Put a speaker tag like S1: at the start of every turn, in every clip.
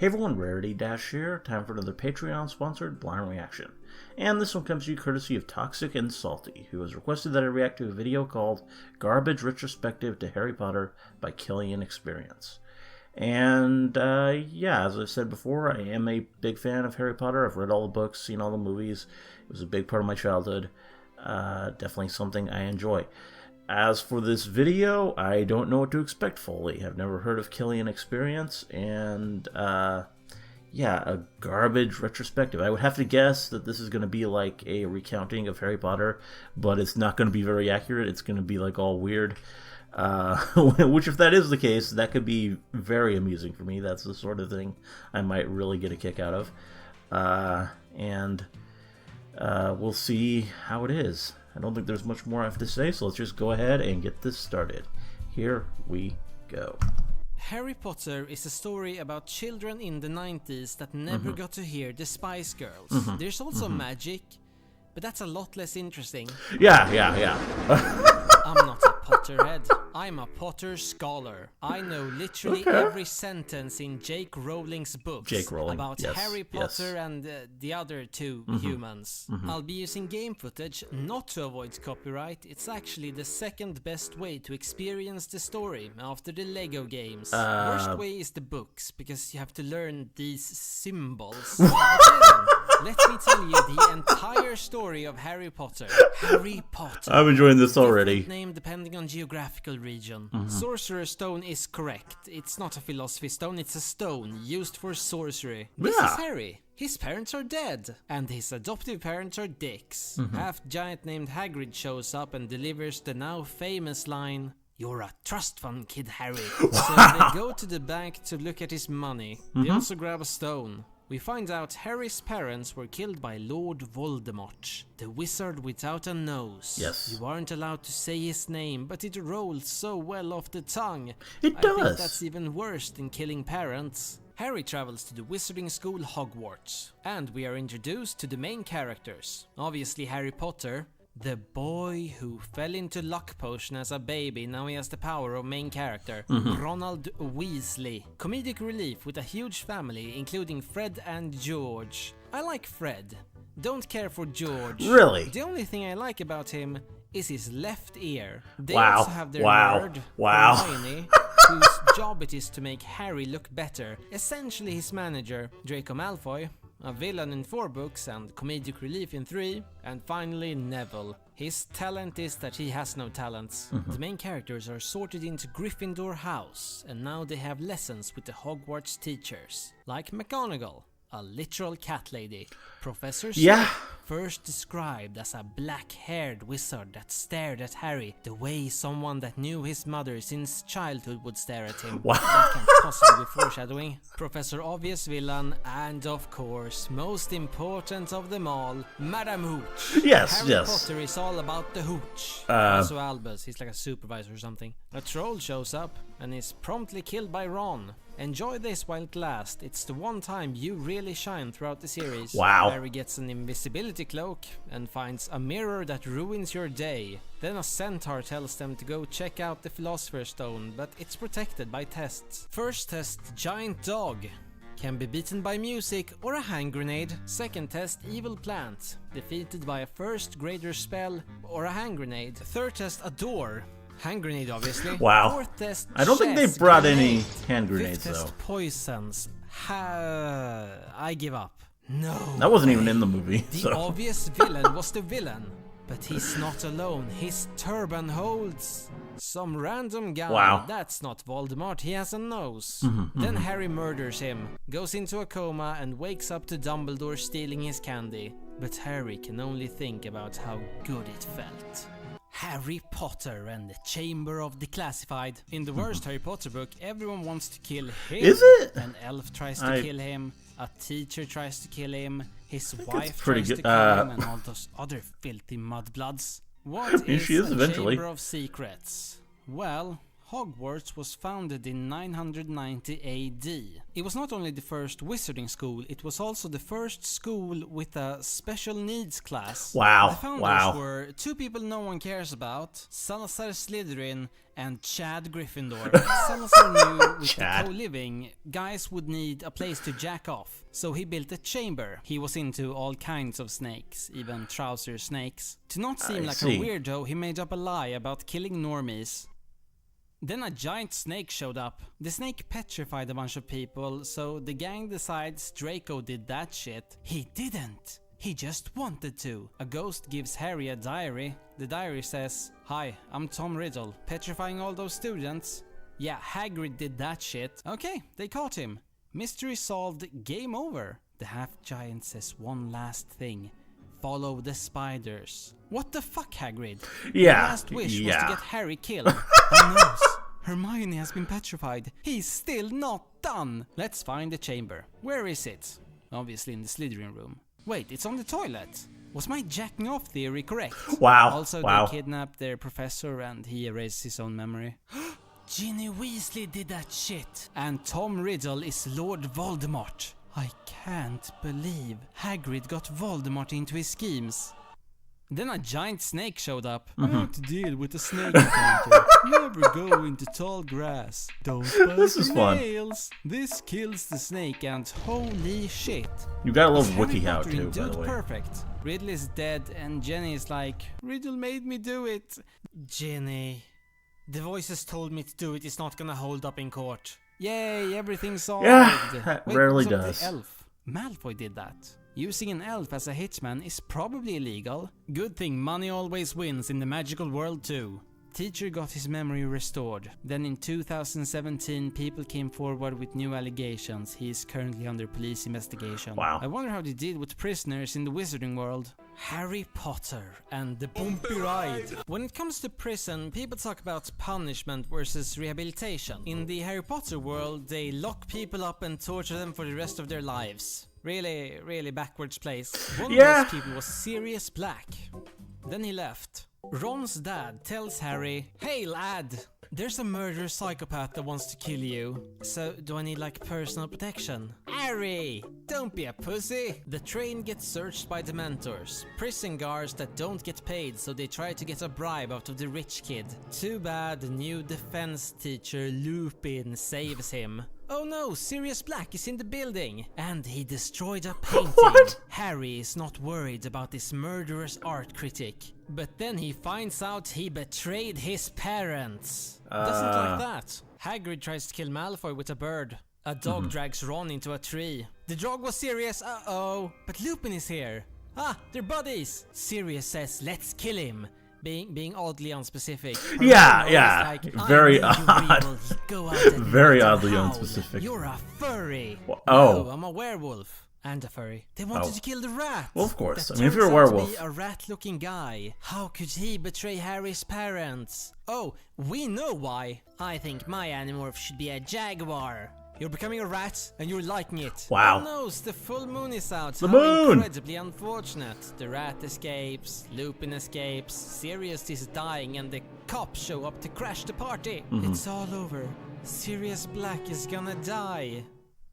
S1: Hey everyone, Rarity Dash here. Time for another Patreon-sponsored blind reaction. And this one comes to you courtesy of Toxic and Salty, who has requested that I react to a video called Garbage Retrospective to Harry Potter by Killian Experience. And, yeah, as I've said before, I am a big fan of Harry Potter. I've read all the books, seen all the movies. It was a big part of my childhood. Definitely something I enjoy. As for this video, I don't know what to expect fully. I've never heard of Killian Experience, and, yeah, a garbage retrospective. I would have to guess that this is going to be like a recounting of Harry Potter, but it's not going to be very accurate. It's going to be like all weird. Which, if that is the case, that could be very amusing for me. That's the sort of thing I might really get a kick out of. We'll see how it is. I don't think there's much more I have to say, so let's just go ahead and get this started. Here we go.
S2: Harry Potter is a story about children in the 90s that never got to hear the Spice Girls. There's also magic, but that's a lot less interesting.
S1: Yeah.
S2: I'm not a Potterhead. I'm a Potter scholar. I know literally every sentence in J.K. Rowling's books about Harry Potter and the other two humans. I'll be using game footage not to avoid copyright. It's actually the second best way to experience the story after the Lego games. Worst way is the books, because you have to learn these symbols. Let me tell you the entire story of Harry Potter. Harry Potter.
S1: I'm enjoying this already.
S2: Different name depending on geographical region. Sorcerer's Stone is correct. It's not a philosophy stone, it's a stone used for sorcery. This is Harry. His parents are dead, and his adoptive parents are dicks. Half-giant named Hagrid shows up and delivers the now famous line, "You're a trust fund kid, Harry." So they go to the bank to look at his money. They also grab a stone. We find out Harry's parents were killed by Lord Voldemort, the wizard without a nose.
S1: Yes.
S2: You aren't allowed to say his name, but it rolls so well off the tongue.
S1: It
S2: I
S1: does.
S2: think that's even worse than killing parents. Harry travels to the wizarding school Hogwarts, and we are introduced to the main characters. Obviously Harry Potter, the boy who fell into luck potion as a baby, now he has the power of main character. Ronald Weasley. Comedic relief with a huge family, including Fred and George. I like Fred. Don't care for George.
S1: Really?
S2: The only thing I like about him is his left ear. They
S1: Wow.
S2: also have their
S1: Wow.
S2: nerd,
S1: Wow.
S2: Hermione, whose job it is to make Harry look better. Essentially his manager, Draco Malfoy. A villain in 4 books and comedic relief in 3, and finally Neville. His talent is that he has no talents. The main characters are sorted into Gryffindor House, and now they have lessons with the Hogwarts teachers. Like McGonagall, a literal cat lady. Professor Snape, first described as a black-haired wizard that stared at Harry the way someone that knew his mother since childhood would stare at him.
S1: Wow.
S2: That can't possibly be foreshadowing. Professor Obvious Villain, and of course, most important of them all, Madame Hooch.
S1: Yes,
S2: Harry Potter is all about the hooch. Also Albus, he's like a supervisor or something. A troll shows up and is promptly killed by Ron. Enjoy this while it lasts. It's the one time you really shine throughout the series.
S1: Wow.
S2: Harry gets an invisibility cloak and finds a mirror that ruins your day. Then a centaur tells them to go check out the Philosopher's Stone, but it's protected by tests. First test, giant dog. Can be beaten by music or a hand grenade. Second test, evil plant. Defeated by a first grader spell or a hand grenade. Third test, a door. Hand grenade, obviously.
S1: Wow.
S2: Fourth test,
S1: I don't think they
S2: chess
S1: brought
S2: grenade.
S1: any hand grenades,
S2: Fifth
S1: though.
S2: test, poisons. I give up. No.
S1: That wasn't even in the movie.
S2: The
S1: So.
S2: obvious villain was the villain. But he's not alone. His turban holds some random guy.
S1: Wow.
S2: That's not Voldemort. He has a nose. Then Harry murders him, goes into a coma, and wakes up to Dumbledore stealing his candy. But Harry can only think about how good it felt. Harry Potter and the Chamber of Declassified. In the worst Harry Potter book, everyone wants to kill him.
S1: Is it?
S2: An elf tries to kill him. A teacher tries to kill him. His wife
S1: pretty
S2: tries
S1: good.
S2: to kill him, and all those other filthy mudbloods. What is
S1: She is
S2: a
S1: eventually.
S2: Chamber of Secrets? Well, Hogwarts was founded in 990 AD. It was not only the first wizarding school, it was also the first school with a special needs class.
S1: Wow.
S2: The founders were two people no one cares about, Salazar Slytherin and Chad Gryffindor. Salazar knew with the co-living, guys would need a place to jack off, so he built a chamber. He was into all kinds of snakes, even trouser snakes. To not seem like a weirdo, he made up a lie about killing normies. Then a giant snake showed up. The snake petrified a bunch of people, so the gang decides Draco did that shit. He didn't! He just wanted to. A ghost gives Harry a diary. The diary says, "Hi, I'm Tom Riddle, petrifying all those students." Yeah, Hagrid did that shit. Okay, they caught him. Mystery solved, game over. The half-giant says one last thing. Follow the spiders. What the fuck, Hagrid?
S1: Yeah.
S2: The last wish was to get Harry killed. Oh no, Hermione has been petrified. He's still not done. Let's find the chamber. Where is it? Obviously in the Slytherin room. Wait, it's on the toilet. Was my jacking off theory correct?
S1: Wow.
S2: Also, they kidnapped their professor and he erased his own memory. Ginny Weasley did that shit. And Tom Riddle is Lord Voldemort. I can't believe Hagrid got Voldemort into his schemes. Then a giant snake showed up. I have to deal with a snake encounter. Never go into tall grass. Don't bite your nails. This kills the snake and holy shit.
S1: You gotta love WikiHow too, by the way.
S2: Perfect. Riddle is dead and Jenny is like, Riddle made me do it. Jenny, the voices told me to do it. It's not gonna hold up in court. Yay, everything's solved.
S1: Yeah, it rarely does.
S2: The elf. Malfoy did that. Using an elf as a hitman is probably illegal. Good thing money always wins in the magical world too. Teacher got his memory restored. Then in 2017 people came forward with new allegations. He is currently under police investigation.
S1: Wow.
S2: I wonder how they did with prisoners in the wizarding world. Harry Potter and the bumpy ride. When it comes to prison, people talk about punishment versus rehabilitation. In the Harry Potter world, they lock people up and torture them for the rest of their lives. Really, really backwards place. One of those people was Sirius Black. Then he left. Ron's dad tells Harry, "Hey lad, there's a murderous psychopath that wants to kill you. So do I need like personal protection?" Harry, don't be a pussy. The train gets searched by Dementors, prison guards that don't get paid, so they try to get a bribe out of the rich kid. Too bad the new defense teacher Lupin saves him. Oh no, Sirius Black is in the building, and he destroyed a painting.
S1: What?
S2: Harry is not worried about this murderous art critic, but then he finds out he betrayed his parents. Doesn't like that. Hagrid tries to kill Malfoy with a bird. A dog drags Ron into a tree. The dog was Sirius, uh-oh, but Lupin is here. Ah, they're buddies. Sirius says, "Let's kill him." Being oddly unspecific.
S1: Yeah,
S2: like,
S1: very odd. Very oddly
S2: howl.
S1: unspecific.
S2: You're a furry.
S1: Oh.
S2: No, I'm a werewolf. And a furry. They wanted to kill the rat.
S1: Well, of course.
S2: That
S1: I mean, if you're a
S2: turns out to
S1: werewolf.
S2: be a rat-looking guy. How could he betray Harry's parents? Oh, we know why. I think my animorph should be a jaguar. You're becoming a rat, and you're liking it.
S1: Wow.
S2: Oh no, the full moon is out.
S1: The
S2: How
S1: moon!
S2: Incredibly unfortunate. The rat escapes, Lupin escapes, Sirius is dying, and the cops show up to crash the party. It's all over. Sirius Black is gonna die.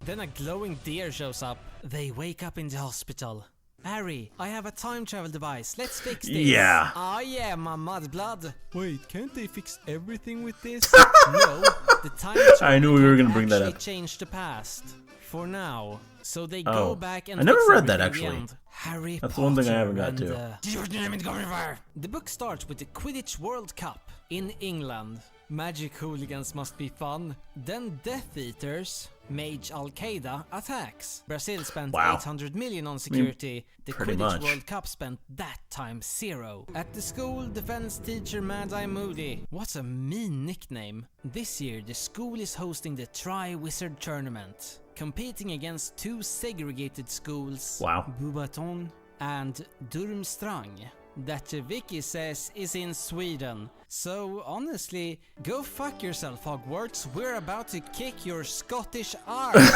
S2: Then a glowing deer shows up. They wake up in the hospital. Harry, I have a time travel device. Let's fix this.
S1: Yeah.
S2: Oh yeah, my mudblood. Wait, can't they fix everything with this? No, the time travel
S1: I knew we were gonna bring that up.
S2: change the past. For now. So they go back and
S1: I never
S2: fix
S1: read that,
S2: everything
S1: actually.
S2: at the end. Harry
S1: That's
S2: Potter
S1: the one thing I haven't got
S2: and,
S1: to.
S2: The book starts with the Quidditch World Cup in England. Magic hooligans must be fun. Then Death Eaters, Mage Al-Qaeda attacks. Brazil spent 800 million on security. The Quidditch World Cup spent that times 0. At the school, defense teacher Mad-Eye Moody. What a mean nickname. This year, the school is hosting the Tri-Wizard Tournament, competing against two segregated schools, Beauxbatons and Durmstrang, that the wiki says is in Sweden. So honestly, go fuck yourself, Hogwarts. We're about to kick your Scottish arse.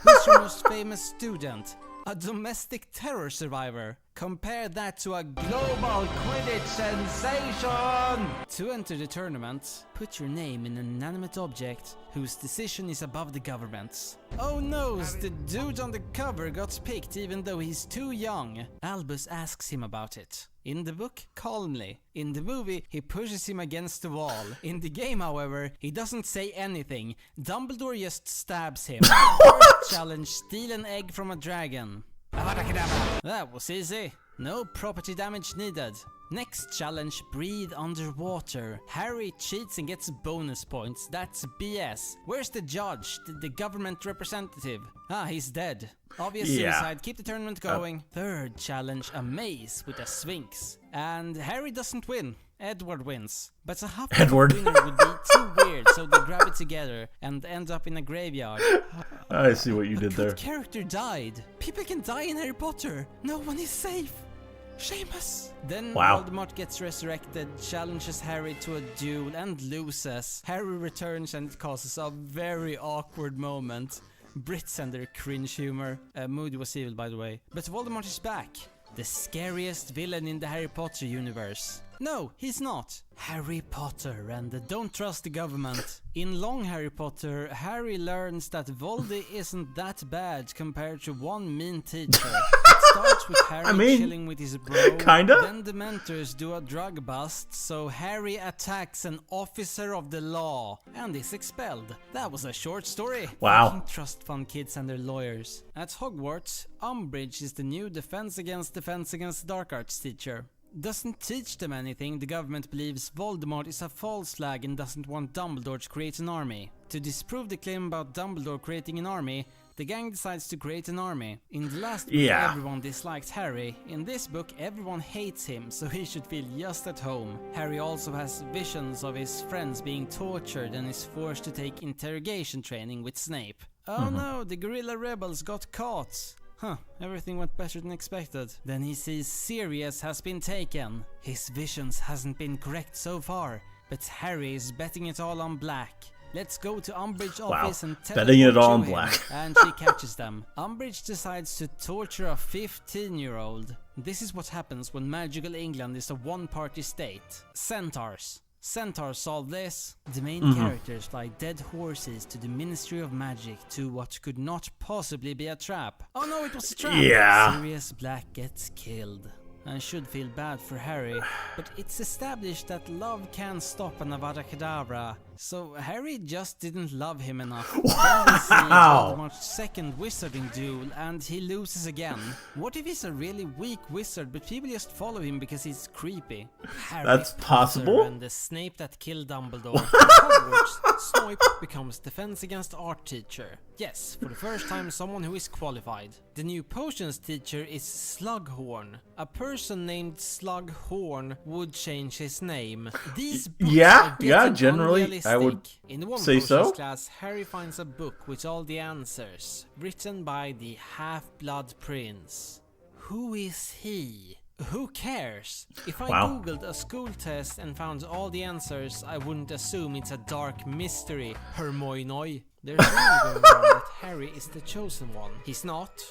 S2: Who's your most famous student? A domestic terror survivor. Compare that to a global Quidditch sensation! To enter the tournament, put your name in an inanimate object whose decision is above the government's. Oh no, the dude on the cover got picked even though he's too young. Albus asks him about it. In the book, calmly. In the movie, he pushes him against the wall. In the game, however, he doesn't say anything. Dumbledore just stabs him. First challenge, steal an egg from a dragon. That was easy. No property damage needed. Next challenge, breathe underwater. Harry cheats and gets bonus points. That's BS. Where's the judge? The government representative? Ah, he's dead. Obvious suicide. Keep the tournament going. Third challenge, a maze with a sphinx. And Harry doesn't win. Edward wins. But a Hufflepuff winner would be too weird, so they grab it together and end up in a graveyard.
S1: I see what you did there.
S2: The character died. People can die in Harry Potter. No one is safe. Seamus. Then Voldemort gets resurrected, challenges Harry to a duel and loses. Harry returns and it causes a very awkward moment. Brits and their cringe humor. Moody was evil, by the way. But Voldemort is back. The scariest villain in the Harry Potter universe. No, he's not. Harry Potter and the Don't Trust the Government. In Long Harry Potter, Harry learns that Voldy isn't that bad compared to one mean teacher. It starts with Harry chilling with his bro.
S1: Kinda?
S2: Then the mentors do a drug bust, so Harry attacks an officer of the law and is expelled. That was a short story.
S1: Wow.
S2: Fucking trust fund kids and their lawyers. At Hogwarts, Umbridge is the new Defense Against Dark Arts teacher. Doesn't teach them anything. The government believes Voldemort is a false flag and doesn't want Dumbledore to create an army. To disprove the claim about Dumbledore creating an army, the gang decides to create an army. In the last book, everyone disliked Harry. In this book, everyone hates him, so he should feel just at home. Harry also has visions of his friends being tortured and is forced to take interrogation training with Snape. Oh no, the guerrilla rebels got caught. Huh, everything went better than expected. Then he sees Sirius has been taken. His visions hasn't been correct so far, but Harry is betting it all on black. Let's go to Umbridge's office and
S1: betting it all on
S2: him,
S1: black.
S2: And she catches them. Umbridge decides to torture a 15-year-old. This is what happens when magical England is a one-party state. Centaurs. Centaurs solve this. The main characters fly dead horses to the Ministry of Magic to what could not possibly be a trap. Oh no, it was a trap!
S1: Yeah.
S2: Sirius Black gets killed. I should feel bad for Harry, but it's established that love can stop an Avada Kedavra, so Harry just didn't love him enough. Then we see Voldemort's second wizarding duel, and he loses again. What if he's a really weak wizard, but people just follow him because he's creepy? Harry
S1: That's possible.
S2: And the Snape that killed Dumbledore. Hogwarts, Snape becomes Defense Against Art teacher. Yes, for the first time someone who is qualified. The new potions teacher is Slughorn. A person named Slughorn would change his name. These books are
S1: generally I would
S2: in one
S1: say so.
S2: Class, Harry finds a book with all the answers, written by the Half-Blood Prince. Who is he? Who cares? If I googled a school test and found all the answers, I wouldn't assume it's a dark mystery. Hermione. There's rumor going around that Harry is the chosen one. He's not.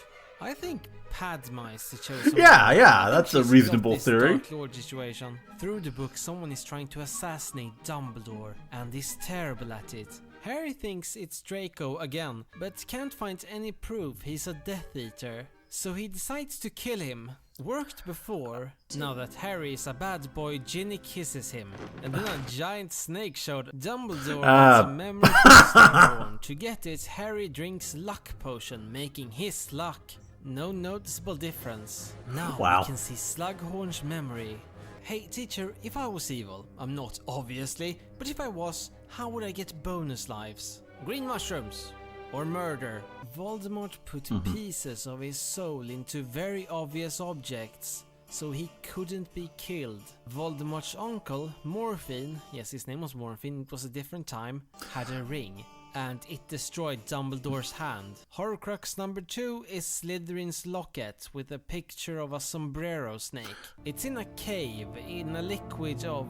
S2: I think Padma is the chosen one.
S1: Yeah, that's a reasonable theory.
S2: Dark Lord situation. Through the book, someone is trying to assassinate Dumbledore, and is terrible at it. Harry thinks it's Draco again, but can't find any proof he's a Death Eater. So he decides to kill him. Worked before. Now that Harry is a bad boy, Ginny kisses him. And then a giant snake showed Dumbledore has a memory for Slughorn. To get it, Harry drinks luck potion, making his luck. No noticeable difference. Now we can see Slughorn's memory. Hey teacher, if I was evil, I'm not obviously, but if I was, how would I get bonus lives? Green mushrooms. Or murder. Voldemort put pieces of his soul into very obvious objects, so he couldn't be killed. Voldemort's uncle, Morphine, yes his name was Morphine, it was a different time, had a ring, and it destroyed Dumbledore's hand. Horcrux number 2 is Slytherin's locket with a picture of a sombrero snake. It's in a cave, in a liquid of...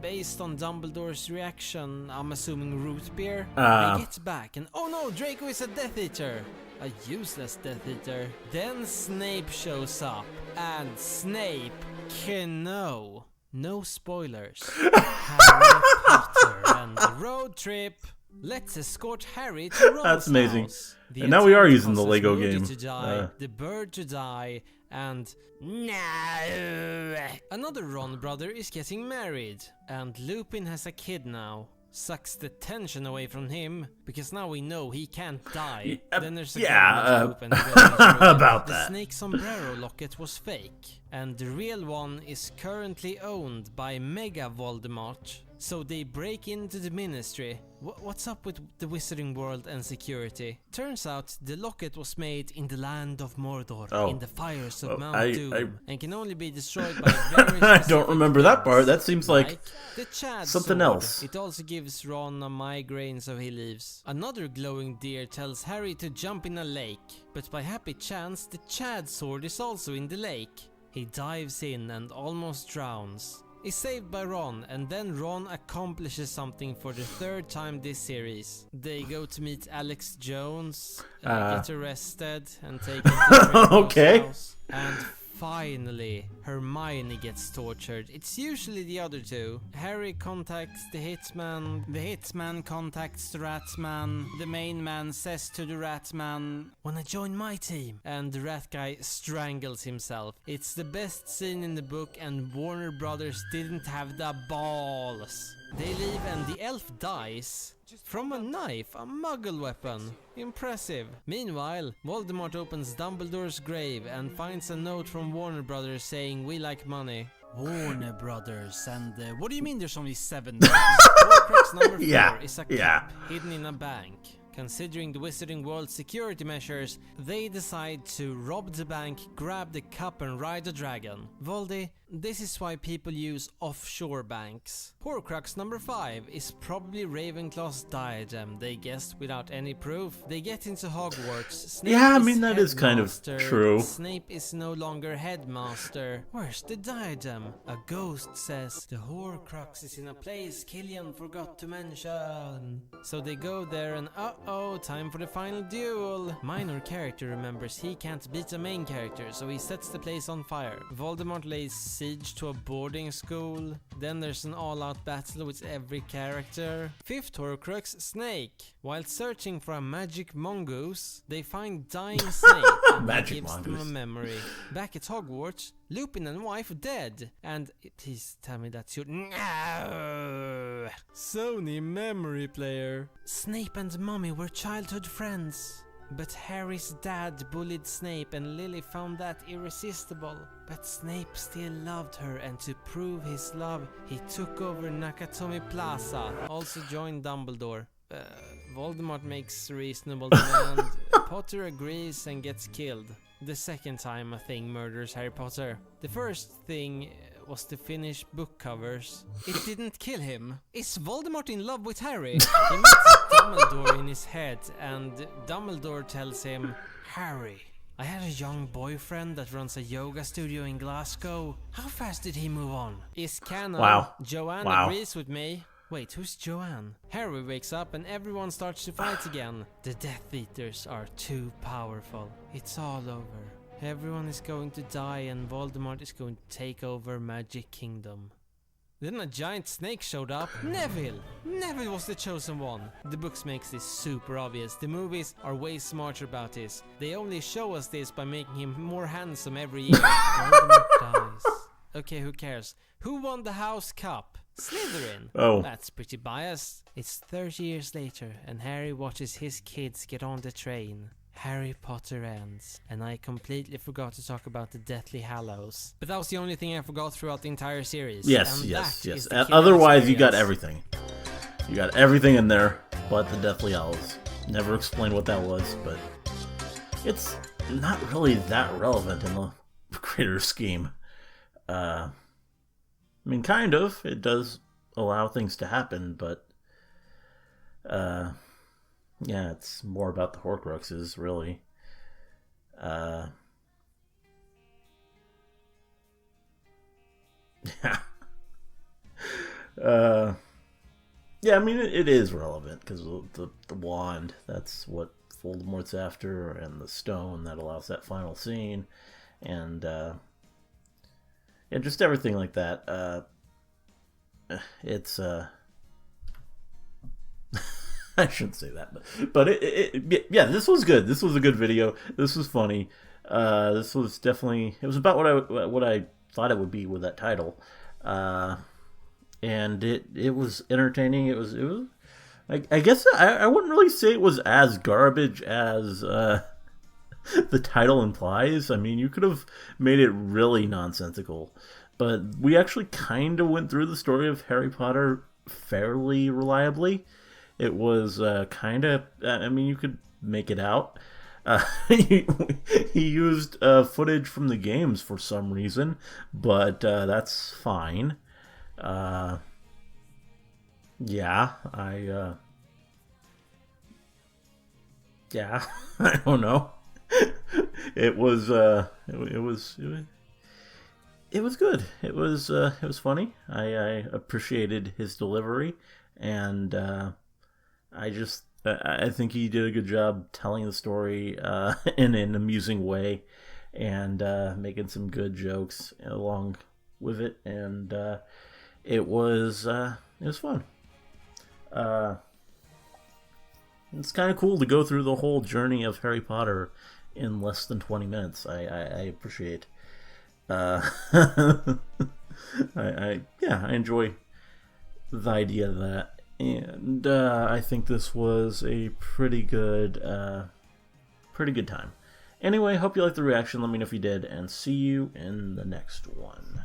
S2: Based on Dumbledore's reaction, I'm assuming root beer. He gets back and oh no, Draco is a Death Eater! A useless Death Eater. Then Snape shows up. And Snape can know. No spoilers. Harry Potter and the road trip. Let's escort Harry to Ron's
S1: That's amazing.
S2: house. The
S1: And now we are
S2: attempt
S1: using the
S2: causes
S1: Lego
S2: Moody
S1: game.
S2: to die, the bird to die, and no. Another Ron brother is getting married, and Lupin has a kid now. Sucks the tension away from him, because now we know he can't die. Then there's a
S1: about
S2: the
S1: that.
S2: snake sombrero locket was fake, and the real one is currently owned by Mega Voldemort. So they break into the ministry. What's up with the wizarding world and security? Turns out the locket was made in the land of Mordor, in the fires of Mount Doom, and can only be destroyed by very
S1: I don't remember that part. That seems like
S2: the Chad
S1: something
S2: sword.
S1: else.
S2: It also gives Ron a migraine, so he leaves. Another glowing deer tells Harry to jump in a lake, but by happy chance the Chad sword is also in the lake. He dives in and almost drowns. Is saved by Ron, and then Ron accomplishes something for the third time this series. They go to meet Alex Jones, get arrested, and taken to the house. And finally, Hermione gets tortured. It's usually the other two. Harry contacts the hitman contacts the ratman, the main man says to the ratman, "Wanna join my team?" And the rat guy strangles himself. It's the best scene in the book, and Warner Brothers didn't have the balls. They leave and the elf dies. From a knife, a muggle weapon. Impressive. Meanwhile, Voldemort opens Dumbledore's grave and finds a note from Warner Brothers saying, "We like money." Warner Brothers, and what do you mean there's only 7 names? Horcrux number 4 is a cup hidden in a bank. Considering the Wizarding World's security measures, they decide to rob the bank, grab the cup and ride a dragon. Voldy, this is why people use offshore banks. Horcrux number 5 is probably Ravenclaw's diadem, they guessed without any proof. They get into Hogwarts. Snape
S1: that is kind of true.
S2: Snape is no longer headmaster. Where's the diadem? A ghost says the Horcrux is in a place Killian forgot to mention. So they go there and time for the final duel. Minor character remembers he can't beat the main character, so he sets the place on fire. Voldemort lays siege to a boarding school. Then there's an all-out battle with every character. 5th Horcrux, Snake. While searching for a magic mongoose, they find dying Snake and
S1: Magic
S2: gives
S1: mongoose.
S2: them a memory. Back at Hogwarts, Lupin and wife dead. And please tell me that's your no. Sony memory player. Snape and Mummy were childhood friends. But Harry's dad bullied Snape and Lily found that irresistible. But Snape still loved her, and to prove his love, he took over Nakatomi Plaza. Also joined Dumbledore. Voldemort makes reasonable demand. Potter agrees and gets killed. The second time a thing murders Harry Potter. The first thing was to finish book covers. It didn't kill him. Is Voldemort in love with Harry? He meets Dumbledore in his head, and Dumbledore tells him, "Harry, I had a young boyfriend that runs a yoga studio in Glasgow. How fast did he move on?" Is canon.
S1: Wow.
S2: Joanne
S1: Wow.
S2: agrees with me. Wait, who's Joanne? Harry wakes up and everyone starts to fight again. The Death Eaters are too powerful. It's all over. Everyone is going to die and Voldemort is going to take over Magic Kingdom. Then a giant snake showed up. Neville! Neville was the chosen one. The books makes this super obvious. The movies are way smarter about this. They only show us this by making him more handsome every year. Voldemort dies. Okay, who cares? Who won the House Cup? Slytherin.
S1: Oh.
S2: That's pretty biased. It's 30 years later and Harry watches his kids get on the train. Harry Potter ends, and I completely forgot to talk about the Deathly Hallows. But that was the only thing I forgot throughout the entire series.
S1: Yes,
S2: and
S1: yes,
S2: that
S1: yes.
S2: is the Killian
S1: Otherwise, you got
S2: Experience.
S1: everything. You got everything in there, but the Deathly Hallows. Never explained what that was, but it's not really that relevant in the greater scheme. I mean, kind of. It does allow things to happen, but yeah, it's more about the Horcruxes, really. Yeah, I mean, it is relevant, because the wand, that's what Voldemort's after, and the stone that allows that final scene, and and just everything like that. It's I shouldn't say that, but yeah, this was good. This was a good video. This was funny. This was definitely, it was about what I thought it would be with that title, and it was entertaining. It was I guess I wouldn't really say it was as garbage as the title implies. I mean, you could have made it really nonsensical, but we actually kind of went through the story of Harry Potter fairly reliably. It was kind of, I mean, you could make it out. He used footage from the games for some reason, but that's fine. Yeah, yeah, I don't know. It was, it was good. It was funny. I appreciated his delivery, and I think he did a good job telling the story in an amusing way, and making some good jokes along with it, and it was fun. It's kind of cool to go through the whole journey of Harry Potter in less than 20 minutes. I appreciate. I enjoy the idea of that. And I think this was a pretty good time. Anyway, hope you liked the reaction. Let me know if you did, and see you in the next one.